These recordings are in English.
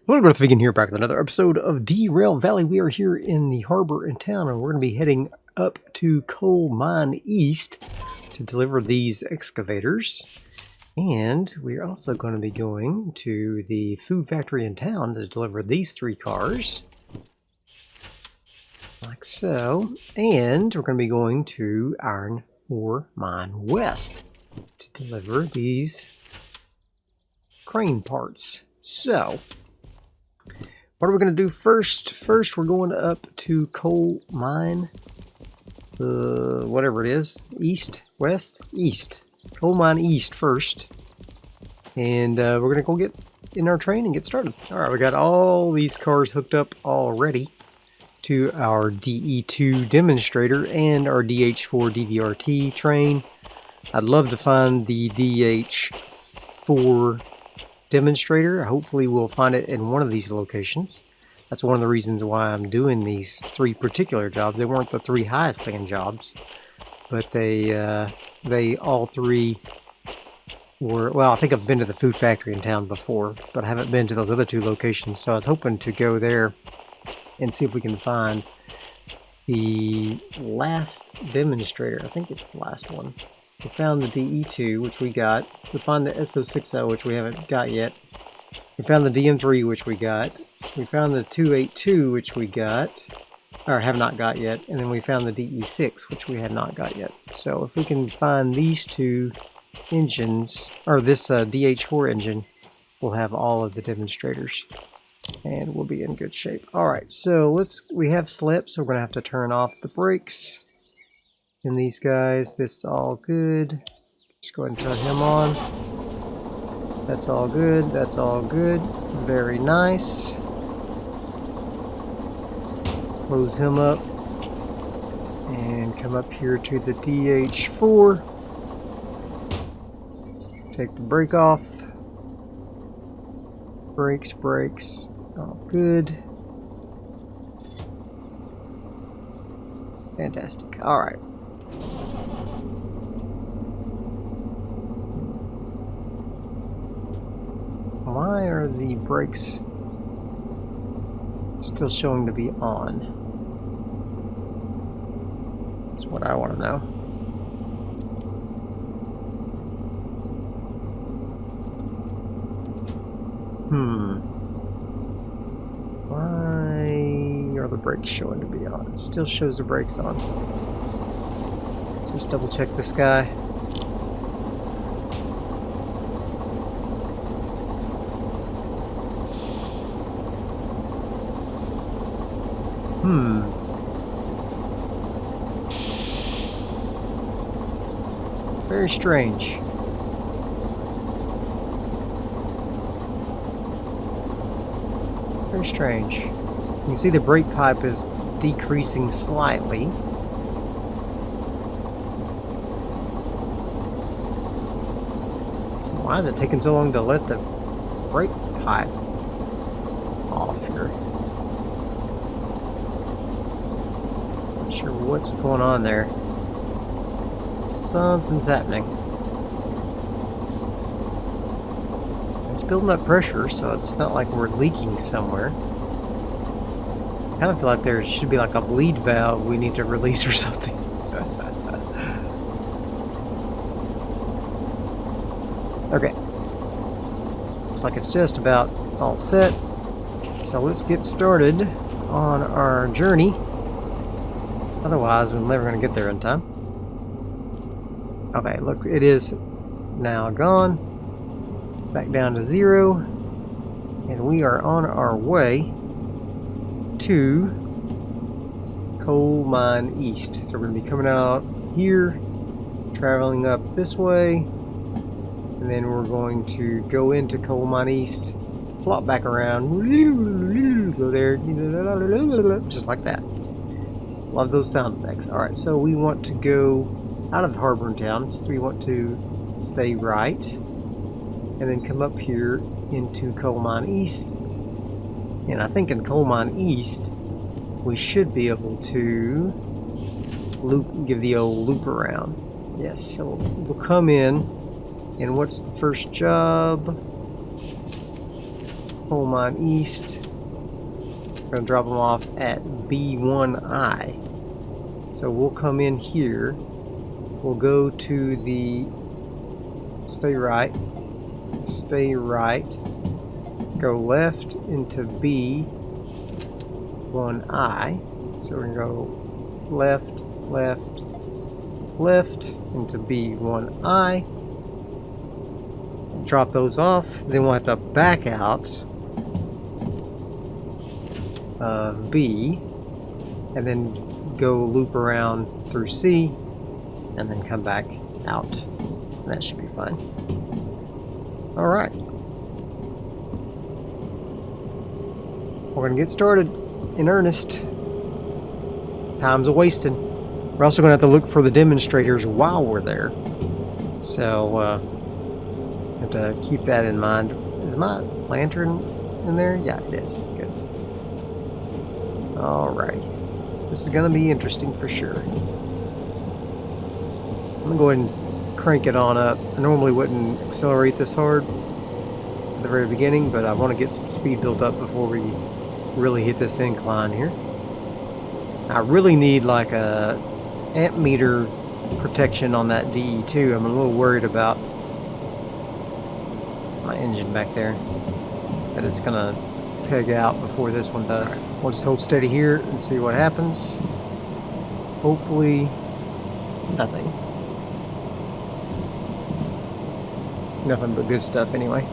Hello, Darthvegan here, back with another episode of Derail Valley. We are here in the harbor in town, and we're going to be heading up to Coal Mine East to deliver these excavators. And we're also going to be going to the food factory in town to deliver these 3 cars. Like so. And we're going to be going to Iron Ore Mine West to deliver these crane parts. So, what are we going to do first? First, we're going up to Coal Mine, whatever it is, east, west, east. Coal Mine East first. And we're going to go get in our train and get started. Alright, we got all these cars hooked up already to our DE2 demonstrator and our DH4 DVRT train. I'd love to find the DH4 demonstrator. Hopefully we'll find it in one of these locations. That's one of the reasons why I'm doing these 3 particular jobs. They weren't the 3 highest paying jobs, but they all 3 were, well, I think I've been to the food factory in town before, but I haven't been to those other 2 locations, so I was hoping to go there and see if we can find the last demonstrator. I think it's the last one. We found the DE2, which we got. We found the SO60, which we haven't got yet. We found the DM3, which we got. We found the 282, which we got, or have not got yet. And then we found the DE6, which we have not got yet. So if we can find these 2 engines, or this DH4 engine, we'll have all of the demonstrators. And we'll be in good shape. Alright, so we have slept, so we're going to have to turn off the brakes. And these guys, this is all good. Just go ahead and turn him on. That's all good. That's all good. Very nice. Close him up. And come up here to the DH4. Take the brake off. Brakes, brakes. All good. Fantastic. Alright. Why are the brakes still showing to be on? That's what I want to know. Why are the brakes showing to be on? It still shows the brakes on. Just double check this guy. Very strange. Very strange. You can see the brake pipe is decreasing slightly. So why is it taking so long to let the brake pipe off here? Not sure what's going on there. Something's happening. It's building up pressure, so it's not like we're leaking somewhere. I kind of feel like there should be like a bleed valve we need to release or something. Okay. Looks like it's just about all set. So let's get started on our journey. Otherwise, we're never going to get there in time. Okay, look, it is now gone. Back down to 0. And we are on our way to Coal Mine East. So we're going to be coming out here, traveling up this way, and then we're going to go into Coal Mine East, flop back around, go there, just like that. Love those sound effects. Alright, so we want to go out of Harbor Town, so we want to stay right, and then come up here into Coal Mine East. And I think in Coal Mine East, we should be able to give the old loop around. Yes, so we'll come in, and what's the first job? coal mine east. We're going to drop them off at B1I. So we'll come in here. We'll go to the stay right, go left into B1I. So we're going to go left, left, left into B1I. Drop those off. Then we'll have to back out B and then go loop around through C and then come back out. And that should be fine. Alright. We're going to get started in earnest. Time's a wasting. We're also going to have to look for the demonstrators while we're there. So, have to keep that in mind. Is my lantern in there? Yeah, it is. Good. Alrighty. This is going to be interesting for sure. I'm going to go ahead and crank it on up. I normally wouldn't accelerate this hard at the very beginning, but I want to get some speed built up before we really hit this incline here. I really need like a amp meter protection on that DE2. I'm a little worried about my engine back there, that it's gonna peg out before this one does. We'll just hold steady here and see what happens. Hopefully nothing. Nothing but good stuff anyway.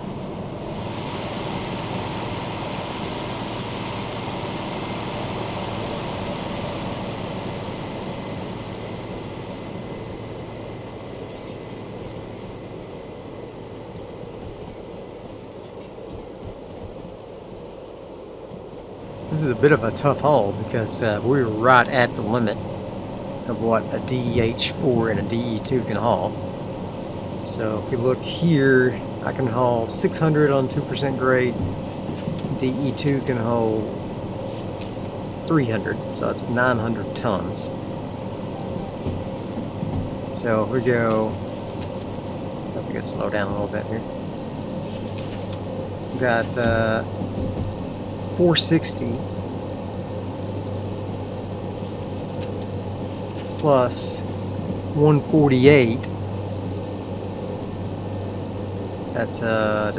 This is a bit of a tough haul because we're right at the limit of what a DH4 and a DE2 can haul. So if we look here, I can haul 600 on 2% grade. DE2 can haul 300, so that's 900 tons. So if we go, I think I gotta slow down a little bit here. We've got 460 plus 148. That's we'll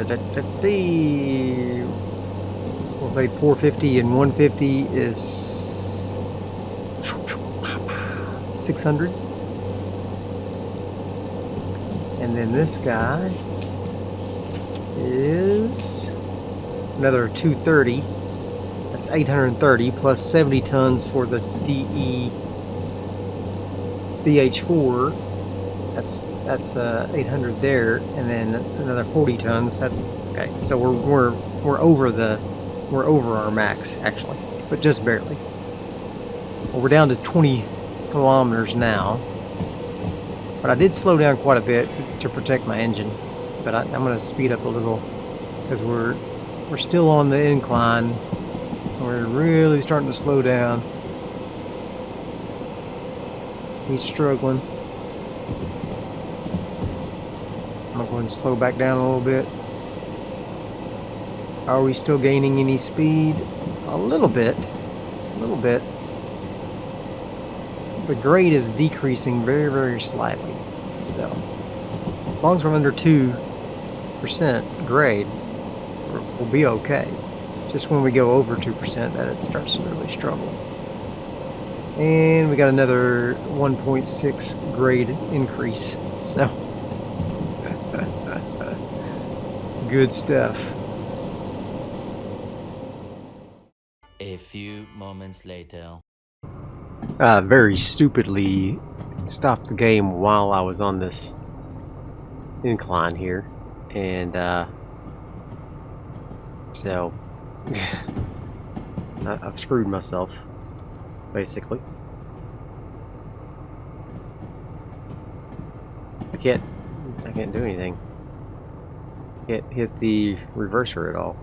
say 450, and 150 is 600. And then this guy is another 230. That's 830 plus 70 tons for the DH4. That's 800 there, and then another 40 tons. That's okay. So we're over our max actually, but just barely. Well, we're down to 20 kilometers now, but I did slow down quite a bit to protect my engine. But I'm going to speed up a little because we're still on the incline. We're really starting to slow down. He's struggling. I'm going to slow back down a little bit. Are we still gaining any speed? A little bit. A little bit. The grade is decreasing very, very slightly. So, as long as we're under 2% grade, we'll be okay. Just when we go over 2% that it starts to really struggle. And we got another 1.6 grade increase. So, good stuff. A few moments later. Very stupidly stopped the game while I was on this incline here, and so I've screwed myself basically. I can't do anything. Can't hit the reverser at all.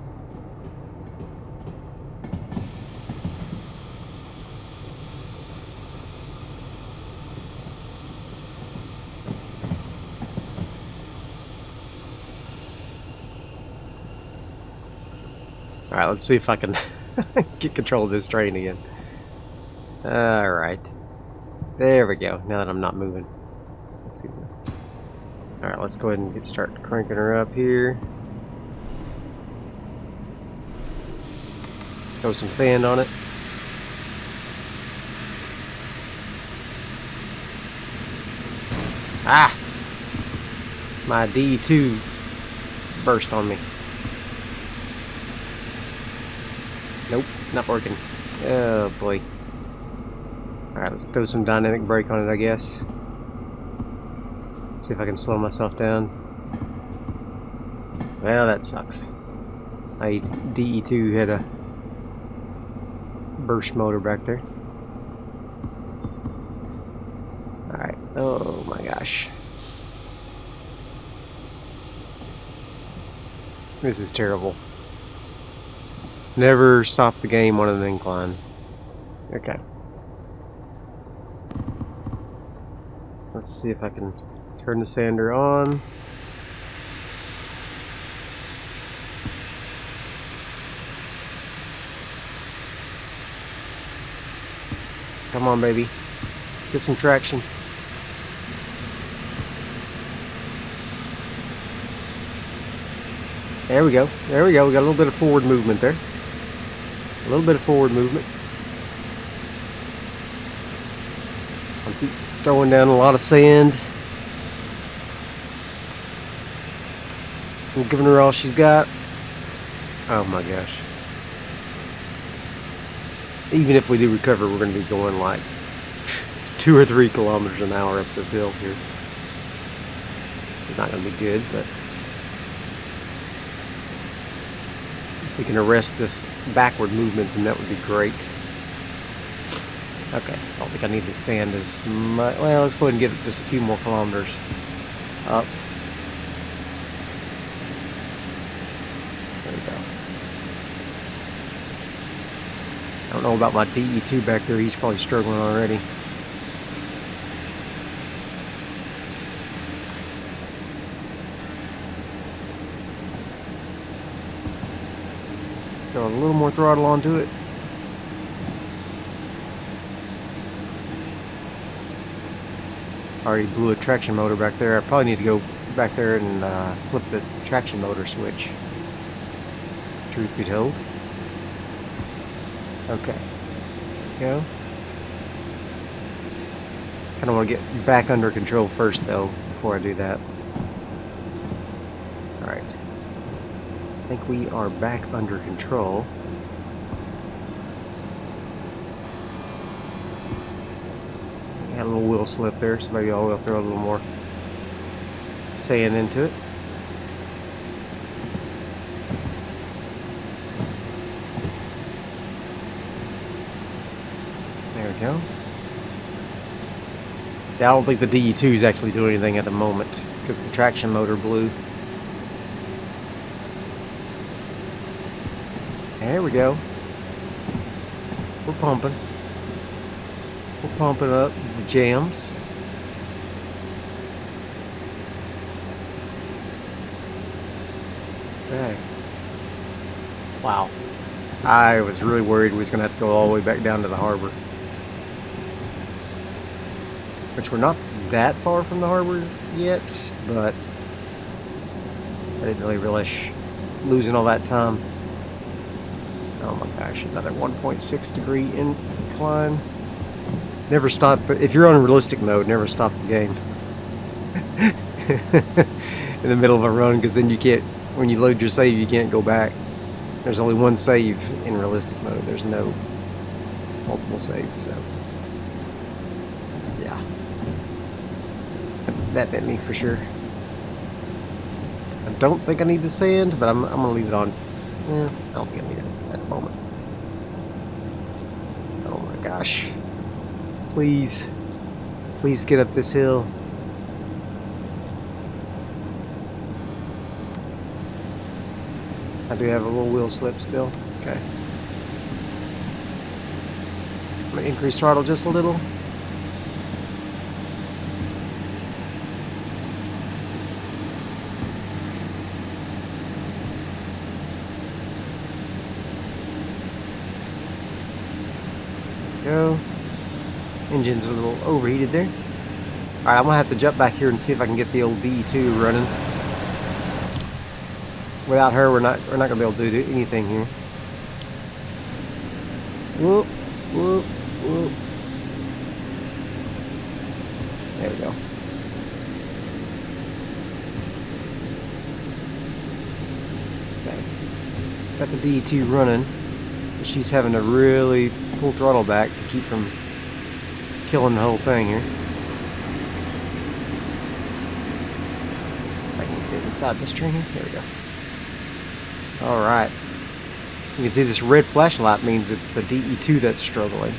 Alright, let's see if I can get control of this train again. Alright. There we go. Now that I'm not moving. Let's see. Alright, let's go ahead and start cranking her up here. Throw some sand on it. Ah! My D2 burst on me. Nope, not working. Oh boy. Alright, let's throw some dynamic brake on it, I guess. See if I can slow myself down. Well, that sucks. My DE2 had a burst motor back there. Alright, oh my gosh. This is terrible. Never stop the game on an incline. Okay. Let's see if I can turn the sander on. Come on, baby. Get some traction. There we go. There we go. We got a little bit of forward movement there. A little bit of forward movement. I keep throwing down a lot of sand. I'm giving her all she's got. Oh my gosh. Even if we do recover, we're going to be going like 2 or 3 kilometers an hour up this hill here. So it's not going to be good, but if we can arrest this backward movement, then that would be great. Okay, I don't think I need the sand as much. Well, let's go ahead and get it just a few more kilometers up. There we go. I don't know about my DE2 back there. He's probably struggling already. Throw a little more throttle onto it. Already blew a traction motor back there. I probably need to go back there and flip the traction motor switch. Truth be told. Okay. Go. Kind of want to get back under control first, though, before I do that. Alright. I think we are back under control. Had a little wheel slip there, so maybe I will throw a little more sand into it. There we go. Yeah, I don't think the DE2 is actually doing anything at the moment because the traction motor blew. There we go. We're pumping. We're pumping up the jams. Okay. Wow. I was really worried we was going to have to go all the way back down to the harbor. Which we're not that far from the harbor yet, but I didn't really relish losing all that time. Oh my gosh, another 1.6 degree incline. Never stop. If you're on realistic mode, never stop the game in the middle of a run, because then you can't, when you load your save, you can't go back. There's only one save in realistic mode. There's no multiple saves, so yeah. That bit me for sure. I don't think I need the sand, but I'm gonna leave it on. I don't think I need it at the moment. Oh my gosh. Please. Please get up this hill. I do have a little wheel slip still. Okay. I'm gonna increase throttle just a little. go. Engine's a little overheated there. Alright, I'm gonna have to jump back here and see if I can get the old D2 running. Without her, we're not gonna be able to do anything here. Whoop, whoop, whoop. There we go. Okay. Got the D2 running. She's having to really pull throttle back to keep from killing the whole thing here. If I can get inside this train here. There we go. Alright. You can see this red flashlight means it's the DE2 that's struggling.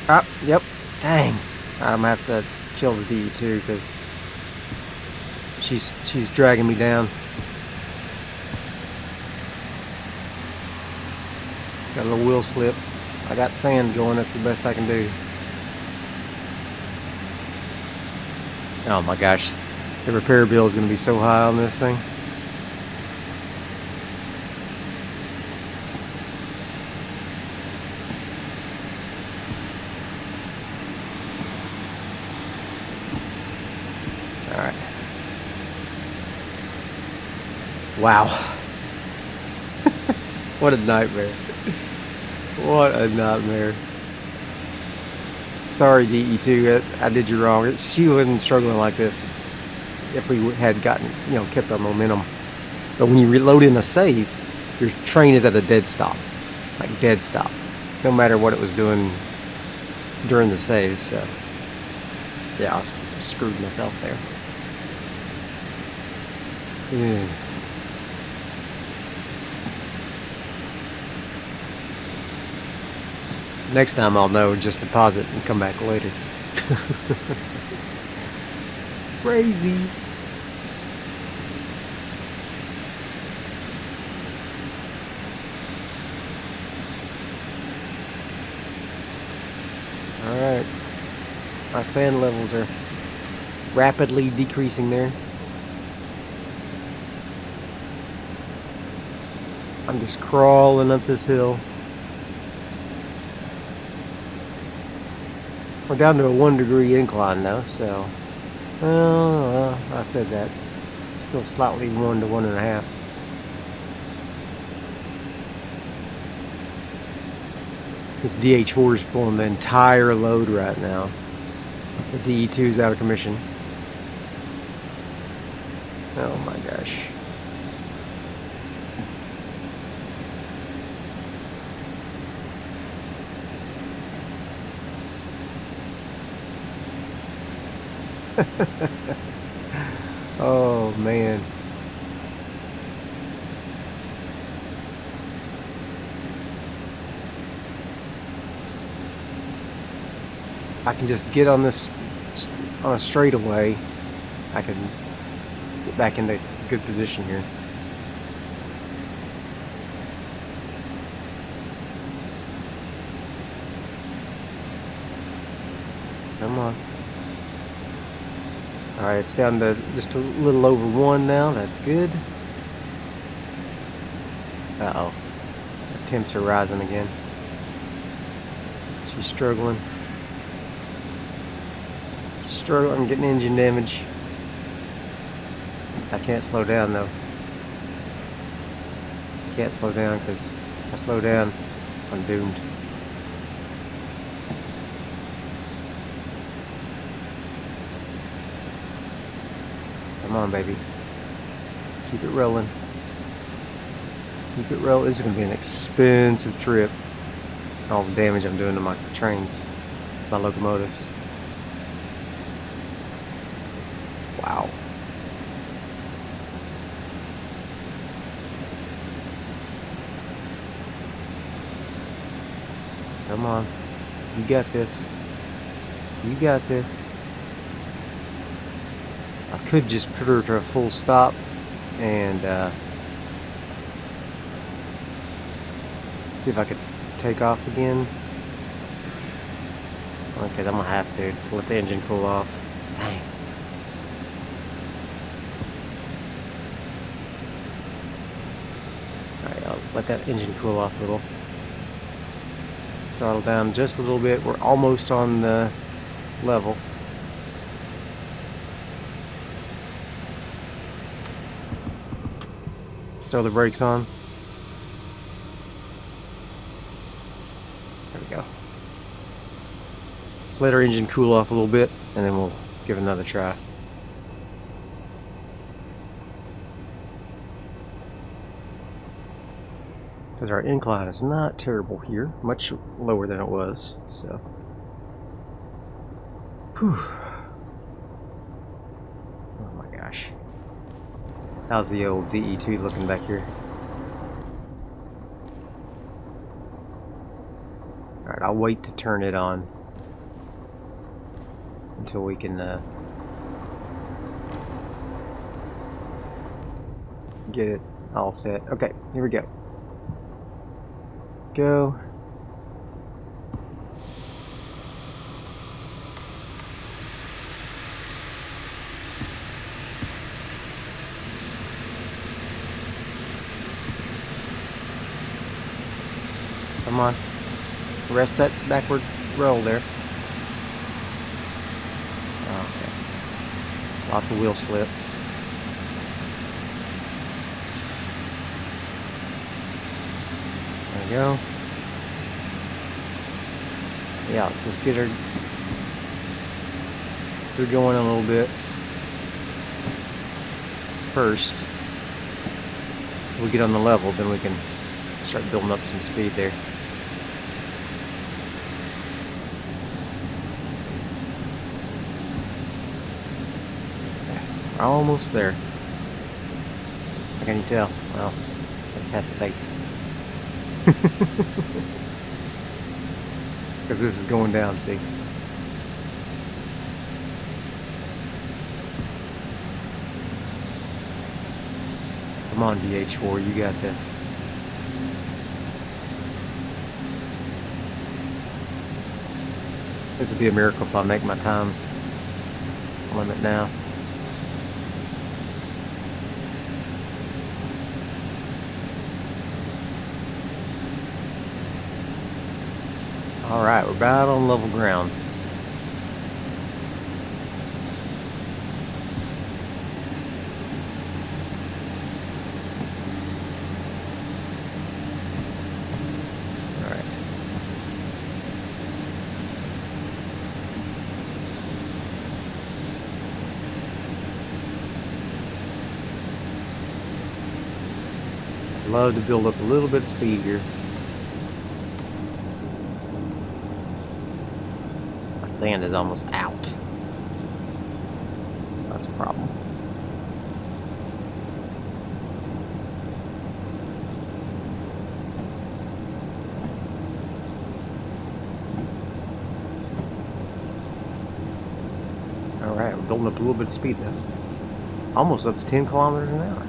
Ah, yep. Dang. I'm gonna have to kill the DE2 because she's dragging me down. Got a little wheel slip. I got sand going, that's the best I can do. Oh my gosh. The repair bill is going to be so high on this thing. Alright. Wow. What a nightmare. What a nightmare. Sorry, DE2, I did you wrong. She wasn't struggling like this if we had gotten, kept our momentum. But when you reload in a save, your train is at a dead stop. Like dead stop. No matter what it was doing during the save, so. Yeah, I screwed myself there. Yeah. Next time I'll know, just deposit and come back later. Crazy. Alright. My sand levels are rapidly decreasing there. I'm just crawling up this hill. We're down to a 1 degree incline now, so I said that. It's still slightly 1 to 1.5. This DH4 is pulling the entire load right now. The DE2 is out of commission. Oh my gosh. Oh man. I can just get on this on a straightaway. I can get back into good position here. Come on. Alright, it's down to just a little over 1 now. That's good. Uh-oh. The temps are rising again. She's struggling. She's struggling. I'm getting engine damage. I can't slow down, though. Can't slow down, because if I slow down, I'm doomed. Come on, baby. Keep it rolling. Keep it rolling. This is going to be an expensive trip. All the damage I'm doing to my trains, my locomotives. Wow. Come on. You got this. You got this. I could just put her to a full stop and see if I could take off again. Okay, I'm gonna have to let the engine cool off. Dang. Let that engine cool off a little. Throttle down just a little bit. We're almost on the level. Throw the brakes on. There we go. Let's let our engine cool off a little bit, and then we'll give it another try. Because our incline is not terrible here, much lower than it was, so. Whew. Oh my gosh. How's the old DE2 looking back here? Alright, I'll wait to turn it on until we can get it all set. Okay, here we go. Go. Come on. Rest that backward roll there. Okay. Lots of wheel slip. There we go. Yeah, let's just get her going a little bit. First, we'll get on the level, then we can start building up some speed there. We're almost there. How can you tell? Well, just have faith. Because this is going down, see? Come on, DH4, you got this. This would be a miracle if I make my time limit now. Alright, we're about on level ground. Alright. I'd love to build up a little bit of speed here. Sand is almost out. So that's a problem. Alright, we're building up a little bit of speed though. Almost up to 10 kilometers an hour.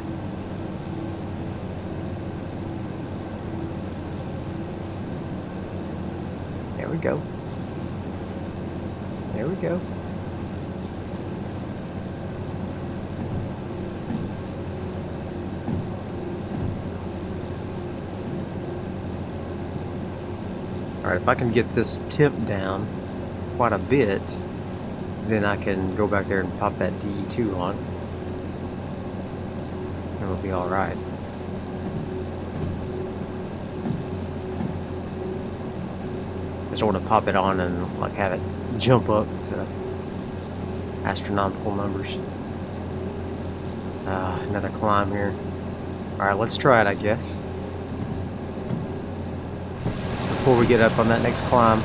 There we go. There we go. Alright, if I can get this tip down quite a bit, then I can go back there and pop that DE2 on. It'll be alright. I just want to pop it on and like have it jump up to astronomical numbers. Another climb here. Alright, let's try it, I guess. Before we get up on that next climb.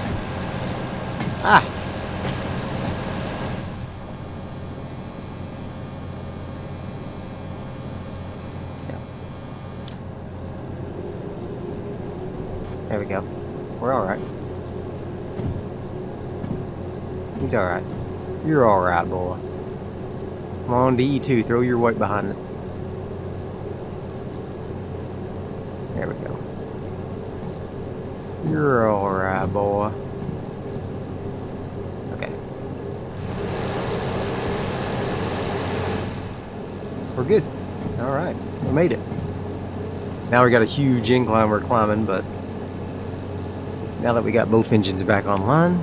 Ah! Yeah. There we go. We're alright. He's alright. You're alright, boy. Come on, DE2, throw your weight behind it. There we go. You're alright, boy. Okay. We're good. Alright, we made it. Now we got a huge incline we're climbing, but now that we got both engines back online,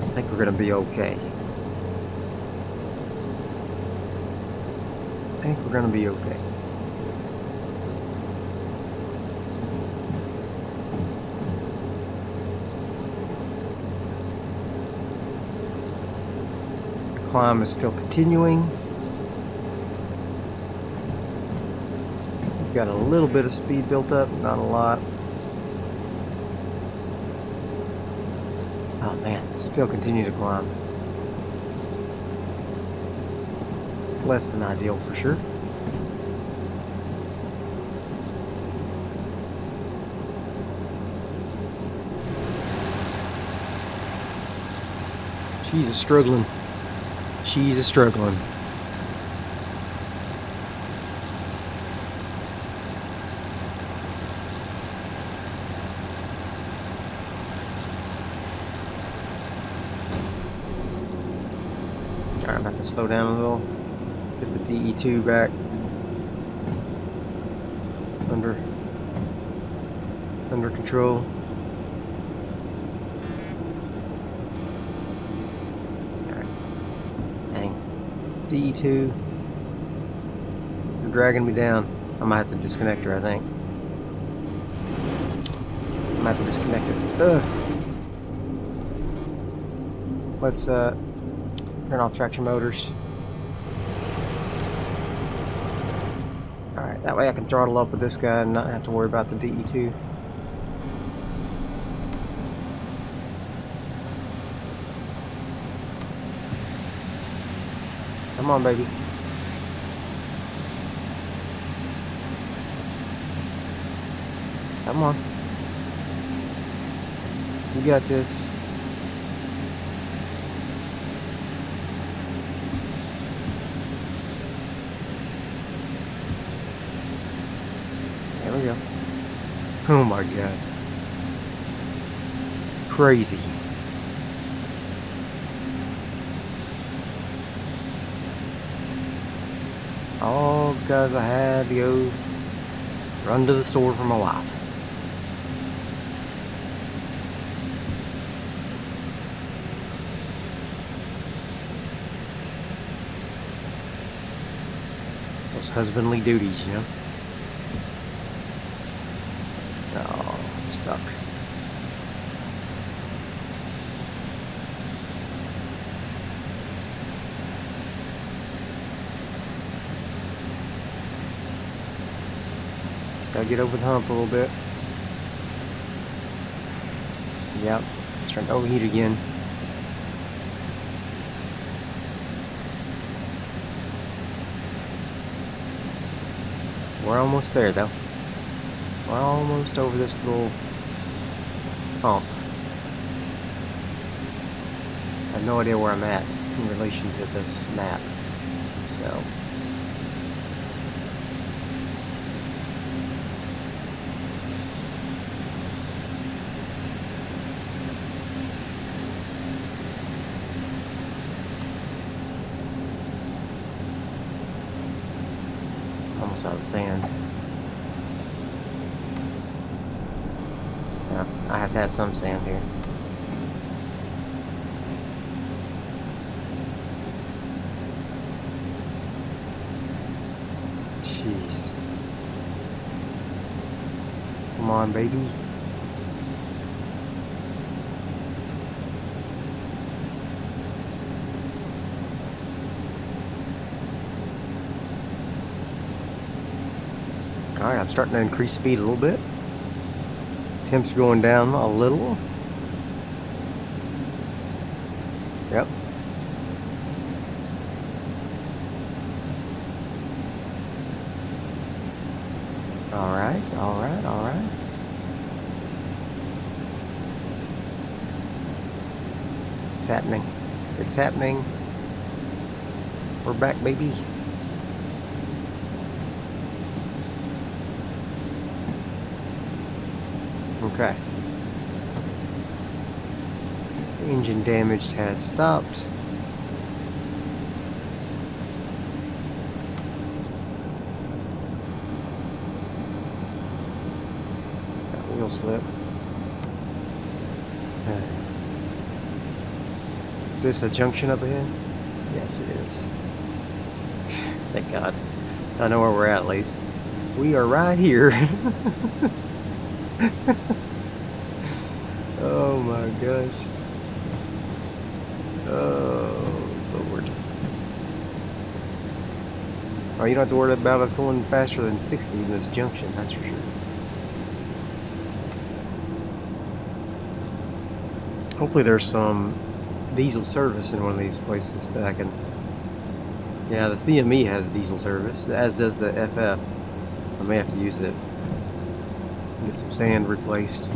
I think we're gonna be okay. I think we're gonna be okay. The climb is still continuing. We've got a little bit of speed built up, not a lot. Oh man, still continue to climb. Less than ideal for sure. She's a struggling. She's a struggling. Alright, I'm about to slow down a little. Get the DE2 back under control. Alright. Dang. DE2. You're dragging me down. I might have to disconnect her, I think. I might have to disconnect it. Ugh. Let's turn off traction motors. Alright, that way I can throttle up with this guy and not have to worry about the DE2. Come on, baby. Come on. You got this. There we go. Oh my god. Crazy. All because I had to go run to the store for my wife. Those husbandly duties, you know? Oh, I'm stuck. Just gotta get over the hump a little bit. Yep, it's trying to overheat again. We're almost there though. We're almost over this little hump. I have no idea where I'm at in relation to this map, so. Almost out of sand. Yeah, I have to have some sand here. Jeez. Come on, baby. Alright, I'm starting to increase speed a little bit. Temps going down a little. Yep. Alright, alright, alright. It's happening. It's happening. We're back, baby. Okay. The engine damage has stopped. fuel slip. Is this a junction up ahead? Yes, it is. Thank God. So I know where we're at least. We are right here. Oh my gosh. Oh Lord. Oh, you don't have to worry about us going faster than 60 in this junction, that's for sure. Hopefully there's some diesel service in one of these places that I can... Yeah, the CME has diesel service, as does the FF. I may have to use it. Get some sand replaced.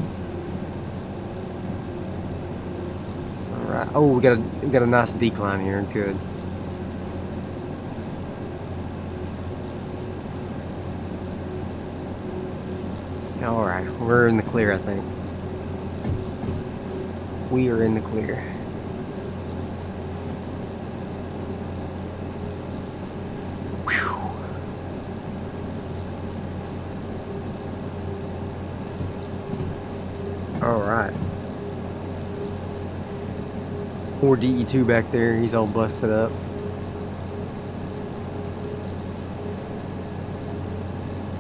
Alright. Oh, we got a nice decline here. Good. Alright, we're in the clear, I think. We are in the clear. Whew. Alright. Poor DE2 back there, he's all busted up.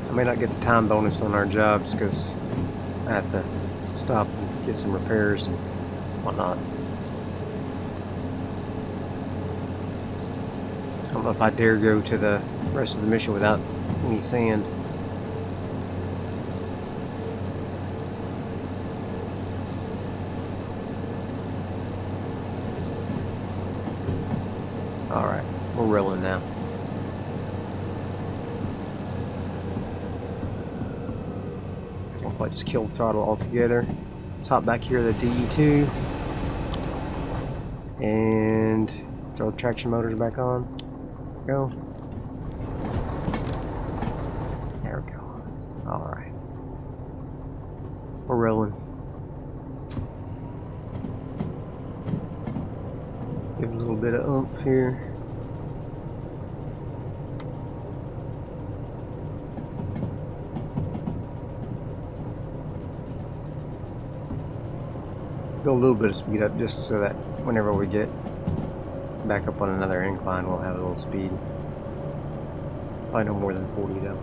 I may not get the time bonus on our jobs because I have to stop and get some repairs and whatnot. I don't know if I dare go to the rest of the mission without any sand. Alright, we're rolling now. I just killed throttle altogether. Let's hop back here to the DE2 and throw the traction motors back on. Go. There we go. Alright. We're rolling. Give it a little bit of oomph here. Go a little bit of speed up just so that whenever we get back up on another incline we'll have a little speed. Probably no more than 40 though.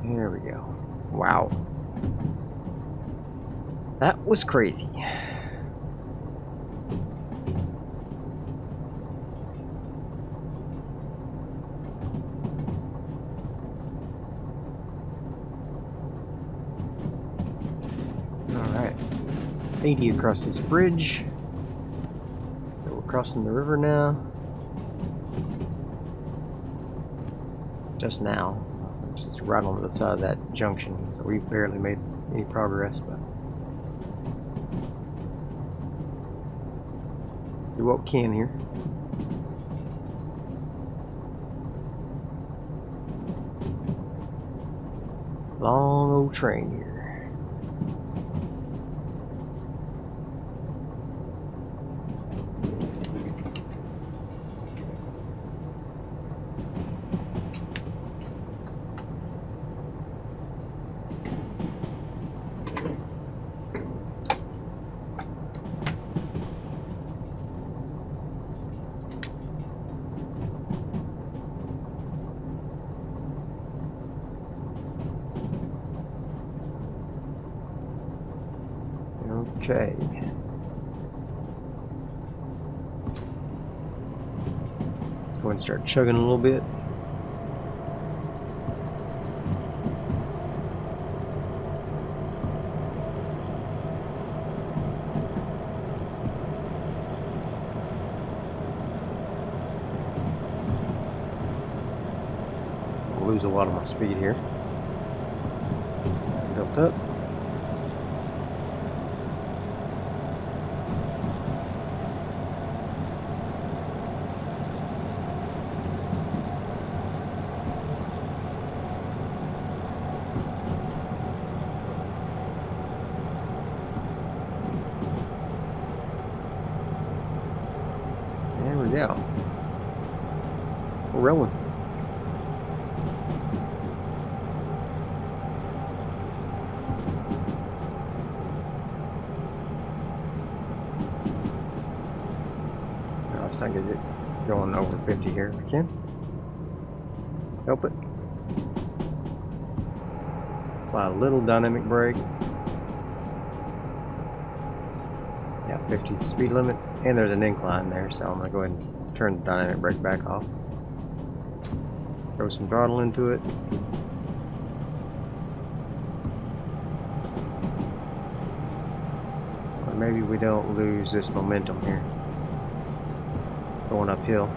There we go. Wow. That was crazy. Alright, 80 across this bridge. So we're crossing the river now. Just now, which is right on the side of that junction, so we barely made any progress, but do what we can here. Long old train here. Okay. Let's go ahead and start chugging a little bit. I'll lose a lot of my speed here. Built up. There we go. We're rolling. No, let's not get it going over 50 here. We can. Help it. Apply a little dynamic brake. Yeah, 50 is the speed limit. And there's an incline there, so I'm going to go ahead and turn the dynamic brake back off. Throw some throttle into it. Or maybe we don't lose this momentum here. Going uphill.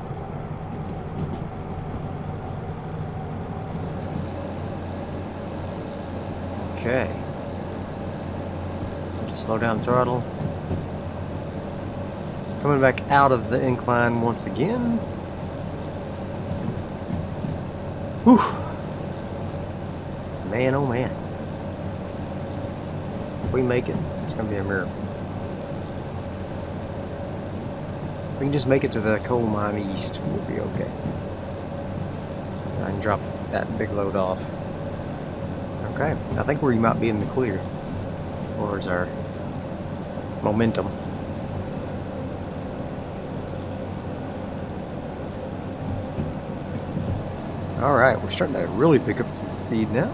Okay. Just slow down throttle. Coming back out of the incline once again. Whew. Man, oh man. If we make it, it's going to be a miracle. If we can just make it to the coal mine east, we'll be okay. I can drop that big load off. Okay, I think we might be in the clear as far as our momentum. Alright, we're starting to really pick up some speed now,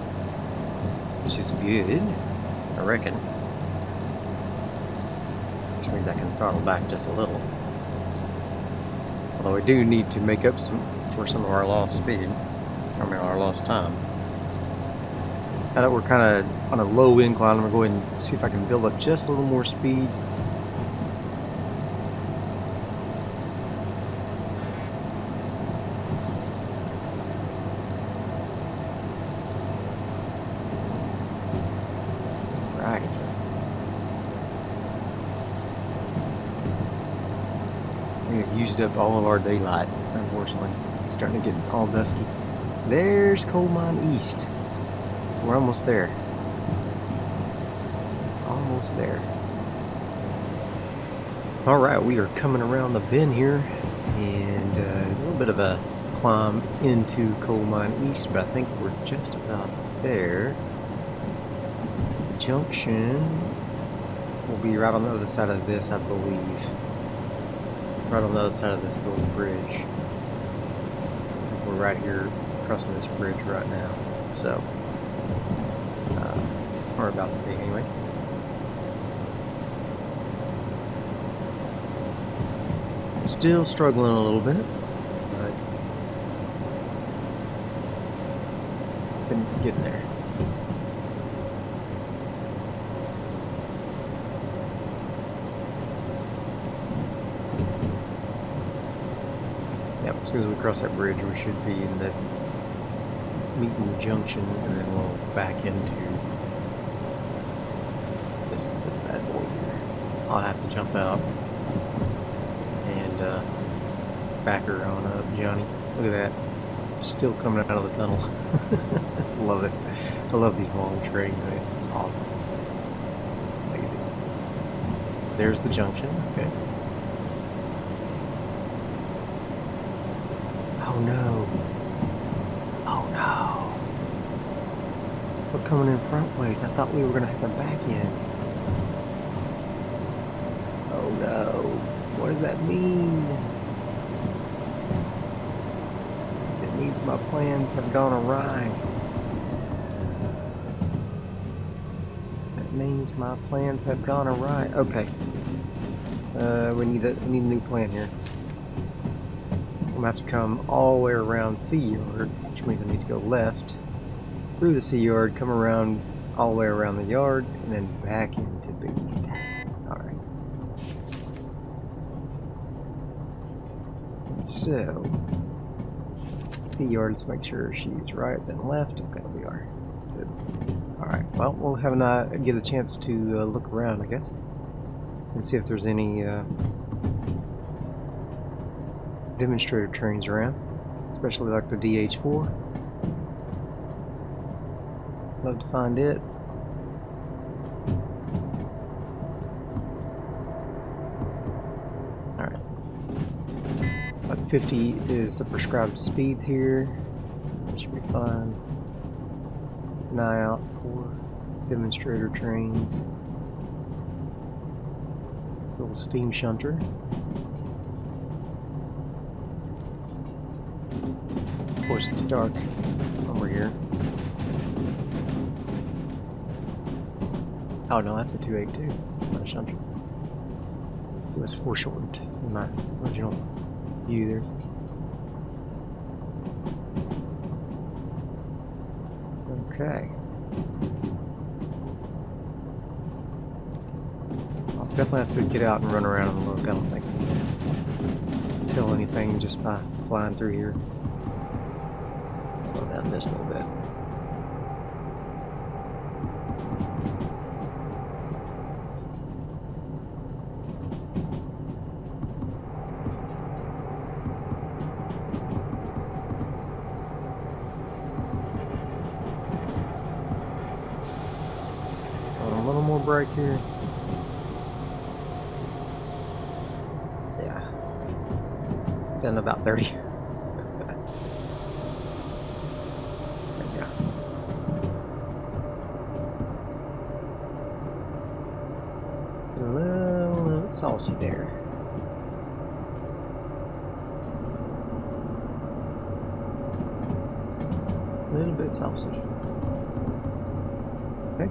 which is good, I reckon. Which means I can throttle back just a little. Although we do need to make up for some of our lost speed, our lost time. Now that we're kind of on a low incline, I'm going to go ahead and see if I can build up just a little more speed. Right. We have used up all of our daylight, unfortunately. It's starting to get all dusky. There's Coal Mine East. We're almost there. Almost there. Alright, we are coming around the bend here, and a little bit of a climb into Coal Mine East, but I think we're just about there. The junction will be right on the other side of this, I believe. Right on the other side of this little bridge. We're right here crossing this bridge right now, so or about to be anyway. Still struggling a little bit, but been getting there. Yep, as soon as we cross that bridge, we should be in the meeting junction, and then we'll back into this bad boy here. I'll have to jump out and back her on up, Johnny. Look at that. Still coming out of the tunnel. Love it. I love these long trains, man. It's awesome. Amazing. There's the junction. Okay. Oh no. Oh no. We're coming in front ways. I thought we were going to have to back in. Oh no. What does that mean? It means my plans have gone awry. That means my plans have gone awry. Okay. We need a new plan here. I'm going to have to come all the way around Sea Yard, which means I need to go left through the Sea Yard, come around all the way around the yard, and then back into Big Town. Alright. So, Sea Yard, let's make sure she's right, then left. Okay, we are. Good. Alright, well, we'll have get a chance to look around, I guess, and see if there's any demonstrator trains around, especially like the DH4. Love to find it. Alright. 50 is the prescribed speeds here. Should be fine. An eye out for demonstrator trains. Little steam shunter. Of course, it's dark when we're here. Oh no, that's a 282. It's not a shunter. It was foreshortened in my original view there. Okay. I'll definitely have to get out and run around and look. I don't think I can tell anything just by flying through here. Slow down just a little bit. A little more brake here. Yeah. Done about 30. There we go. A little bit salty there. A little bit salty. Okay.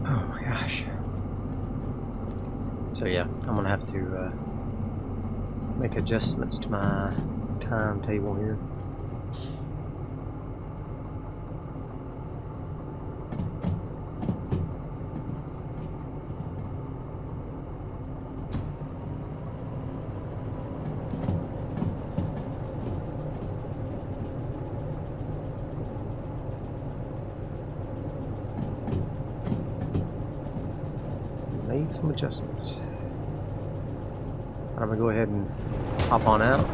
Oh my gosh. So yeah, I'm gonna have to make adjustments to my timetable here. Made some adjustments. I'm gonna go ahead and hop on out.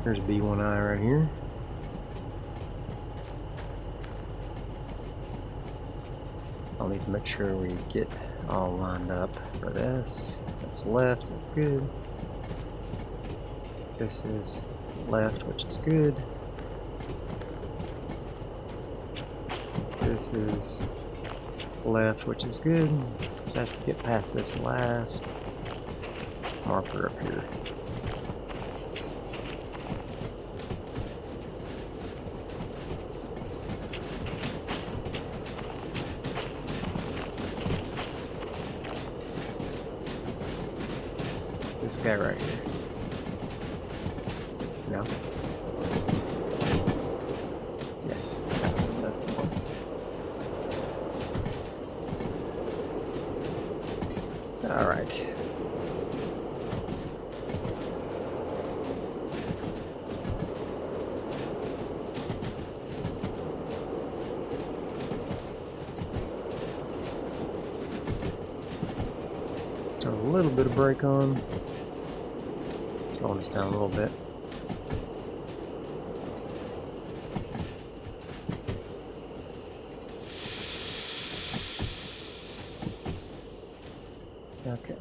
There's B1I right here. I'll need to make sure we get all lined up for this. That's left, that's good. This is left, which is good. This is left, which is good. Just have to get past this last marker up here. This guy right here. No? Yes, that's the one. All right. Turn a little bit of brake on. Slowing us down a little bit. Okay.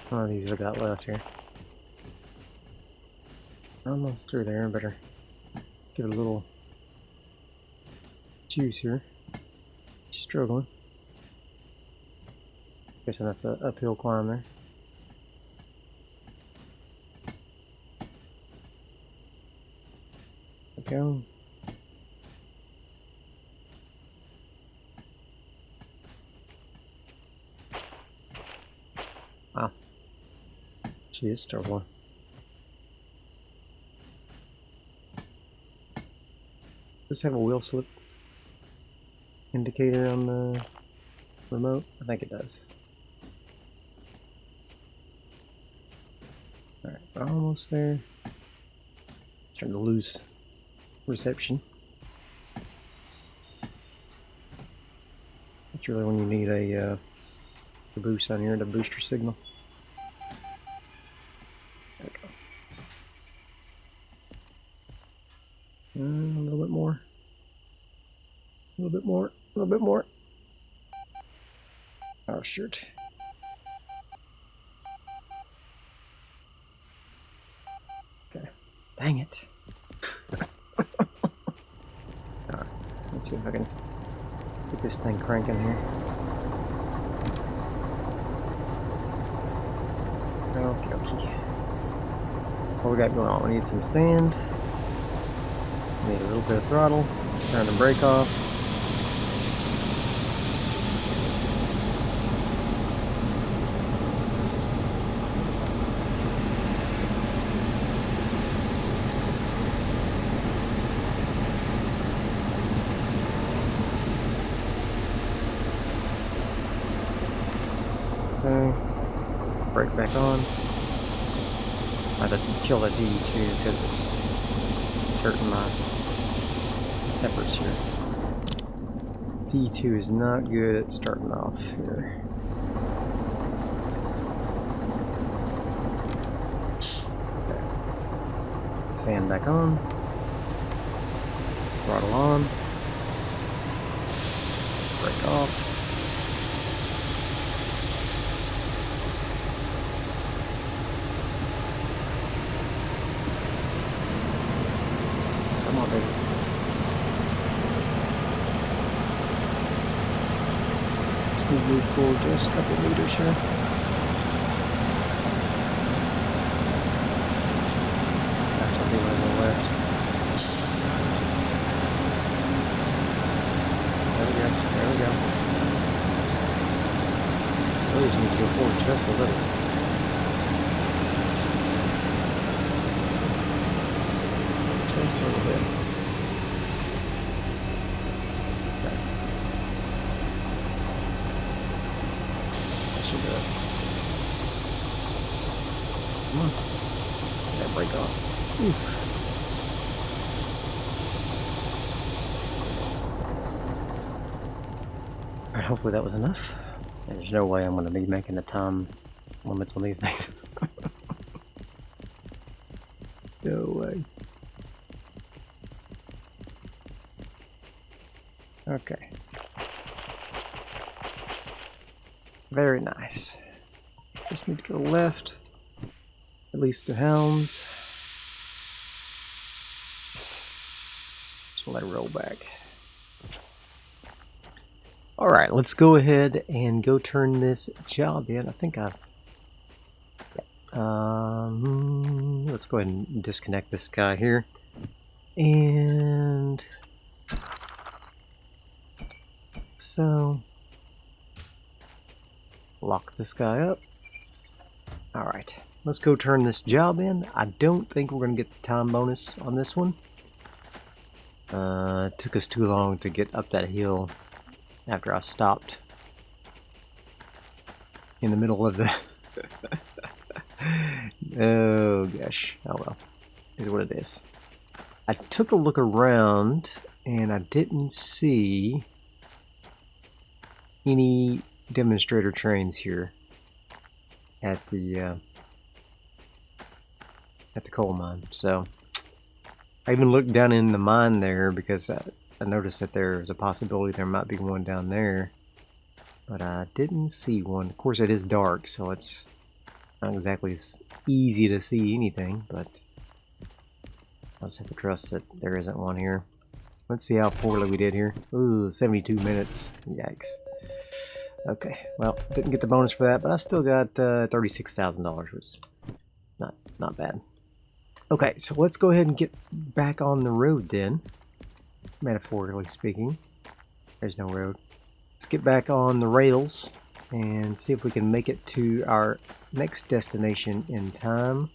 One of these I got left here. Almost through there. Better give it a little juice here. Struggling. Guessing that's an uphill climb there. There we go. Wow. She is struggling. Does this have a wheel slip indicator on the remote? I think it does. Alright, we're almost there. Starting to lose reception. particularly when you need a boost on here, the booster signal. There we go. A little bit more. A little bit more. A little bit more. Oh, shoot. Okay. Dang it. Alright, let's see if I can get this thing cranking here. Okay, okay. What we got going on? We need some sand. We need a little bit of throttle. Turn the brake off. Okay. Brake back on. I had to kill the DH4 because it's hurting my efforts here. D2 is not good at starting off here. Okay. Sand back on. Throttle on. Brake off. Come on, baby. Just need to move forward just a couple meters here. Perhaps I'll do it on the left. There we go. There we go. Really just need to go forward just a little. Just a little bit. Okay. That should do it. Come on. That brake off. Oof. Alright, hopefully that was enough. There's no way I'm going to be making the time limits on these things. No way. Okay. Very nice. Just need to go left. Release the hounds. Just let it roll back. Alright, let's go ahead and go turn this job in. I think I've... let's go ahead and disconnect this guy here. And... so... lock this guy up. Alright, let's go turn this job in. I don't think we're going to get the time bonus on this one. It took us too long to get up that hill after I stopped in the middle of the... oh gosh, oh well, is what it is. I took a look around and I didn't see any demonstrator trains here at the coal mine. So I even looked down in the mine there because I noticed that there was a possibility there might be one down there, but I didn't see one. Of course, it is dark, so it's not exactly easy to see anything, but I'll just have to trust that there isn't one here. Let's see how poorly we did here. Ooh, 72 minutes. Yikes. Okay, well, didn't get the bonus for that, but I still got $36,000, which is not bad. Okay, so let's go ahead and get back on the road then, metaphorically speaking. There's no road. Let's get back on the rails and see if we can make it to our next destination in time.